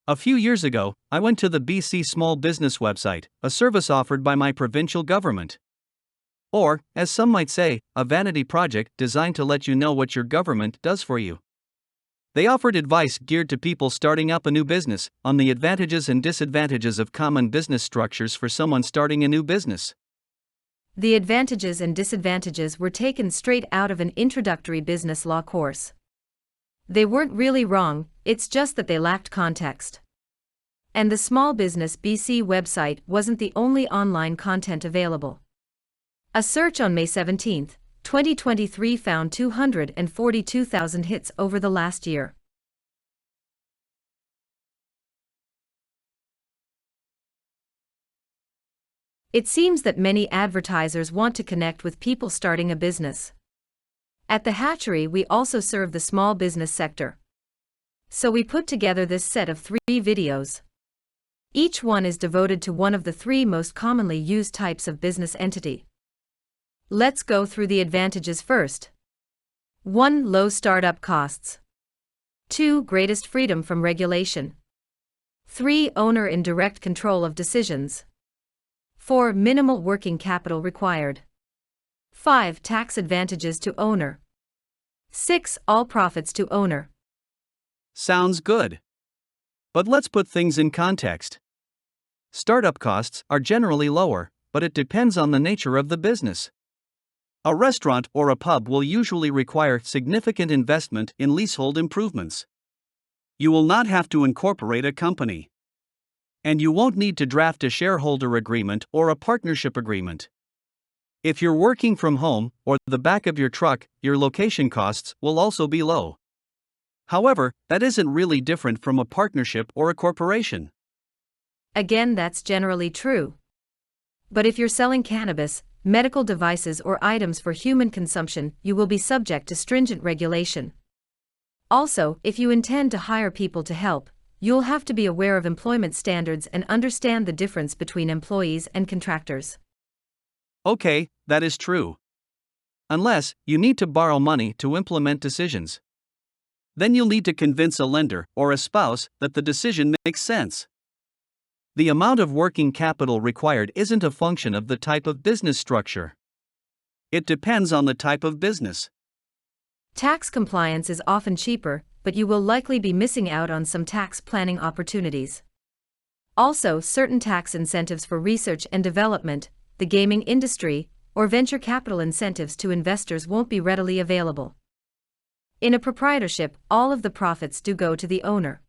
A few years ago, I went to the BC Small Business website, a service offered by my provincial government. Or, as some might say, a vanity project designed to let you know what your government does for you. They offered advice geared to people starting up a new business on the advantages and disadvantages of common business structures for someone starting a new business. The advantages and disadvantages were taken straight out of an introductory business law course. They weren't really wrong, it's just that they lacked context. And the Small Business BC website wasn't the only online content available. A search on May 17, 2023 found 242,000 hits over the last year. It seems that many advertisers want to connect with people starting a business. At the hatchery, we also serve the small business sector. So we put together this set of 3 videos. Each one is devoted to one of the 3 most commonly used types of business entity. Let's go through the advantages first. 1. Low startup costs. 2. Greatest freedom from regulation. 3. Owner in direct control of decisions. 4. Minimal working capital required. 5. Tax advantages to owner. 6. All profits to owner. Sounds good. But let's put things in context. Startup costs are generally lower, but it depends on the nature of the business. A restaurant or a pub will usually require significant investment in leasehold improvements. You will not have to incorporate a company. And you won't need to draft a shareholder agreement or a partnership agreement. If you're working from home or the back of your truck, your location costs will also be low. However, that isn't really different from a partnership or a corporation. Again, that's generally true. But if you're selling cannabis, medical devices, or items for human consumption, you will be subject to stringent regulation. Also, if you intend to hire people to help, you'll have to be aware of employment standards and understand the difference between employees and contractors. Okay, that is true. Unless you need to borrow money to implement decisions. Then you'll need to convince a lender or a spouse that the decision makes sense. The amount of working capital required isn't a function of the type of business structure. It depends on the type of business. Tax compliance is often cheaper, but you will likely be missing out on some tax planning opportunities. Also, certain tax incentives for research and development, the gaming industry, or venture capital incentives to investors won't be readily available. In a proprietorship, all of the profits do go to the owner.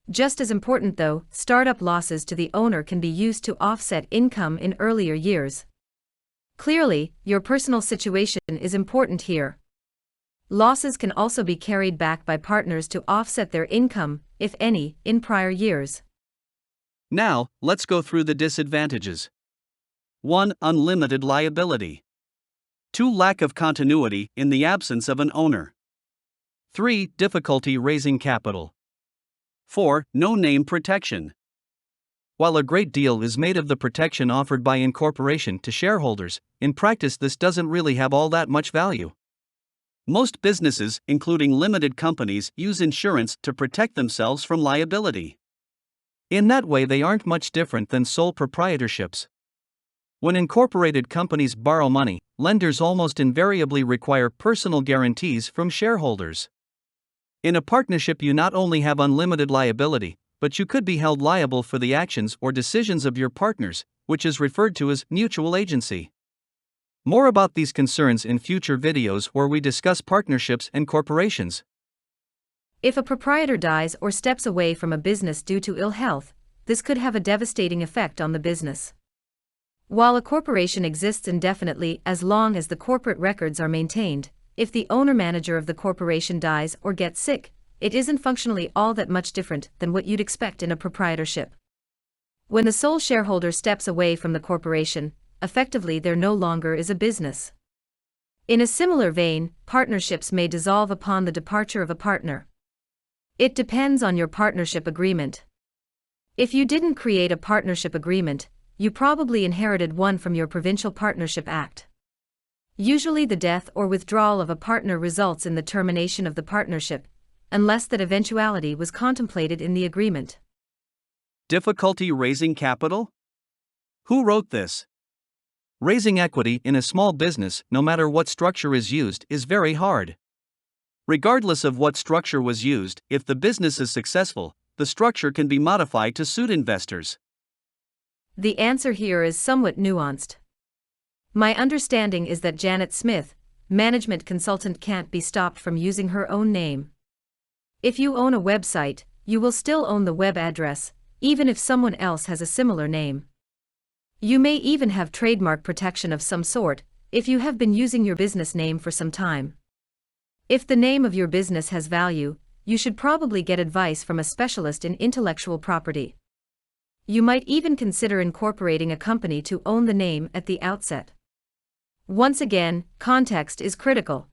Just as important though, startup losses to the owner can be used to offset income in earlier years. Clearly, your personal situation is important here. Losses can also be carried back by partners to offset their income, if any, in prior years. Now, let's go through the disadvantages. 1. Unlimited liability. 2. Lack of continuity in the absence of an owner. 3. Difficulty raising capital. 4. No name protection. While a great deal is made of the protection offered by incorporation to shareholders, in practice this doesn't really have all that much value. Most businesses, including limited companies, use insurance to protect themselves from liability. In that way, they aren't much different than sole proprietorships. When incorporated companies borrow money, lenders almost invariably require personal guarantees from shareholders. In a partnership, you not only have unlimited liability, but you could be held liable for the actions or decisions of your partners, which is referred to as mutual agency. More about these concerns in future videos where we discuss partnerships and corporations. If a proprietor dies or steps away from a business due to ill health, this could have a devastating effect on the business. While a corporation exists indefinitely as long as the corporate records are maintained, if the owner-manager of the corporation dies or gets sick, it isn't functionally all that much different than what you'd expect in a proprietorship. When the sole shareholder steps away from the corporation, effectively there no longer is a business. In a similar vein, partnerships may dissolve upon the departure of a partner. It depends on your partnership agreement. If you didn't create a partnership agreement, you probably inherited one from your Provincial Partnership Act. Usually the death or withdrawal of a partner results in the termination of the partnership, unless that eventuality was contemplated in the agreement. Difficulty raising capital? Who wrote this? Raising equity in a small business, no matter what structure is used, is very hard. Regardless of what structure was used, if the business is successful, the structure can be modified to suit investors. The answer here is somewhat nuanced. My understanding is that Janet Smith, management consultant, can't be stopped from using her own name. If you own a website, you will still own the web address, even if someone else has a similar name. You may even have trademark protection of some sort, if you have been using your business name for some time. If the name of your business has value, you should probably get advice from a specialist in intellectual property. You might even consider incorporating a company to own the name at the outset. Once again, context is critical.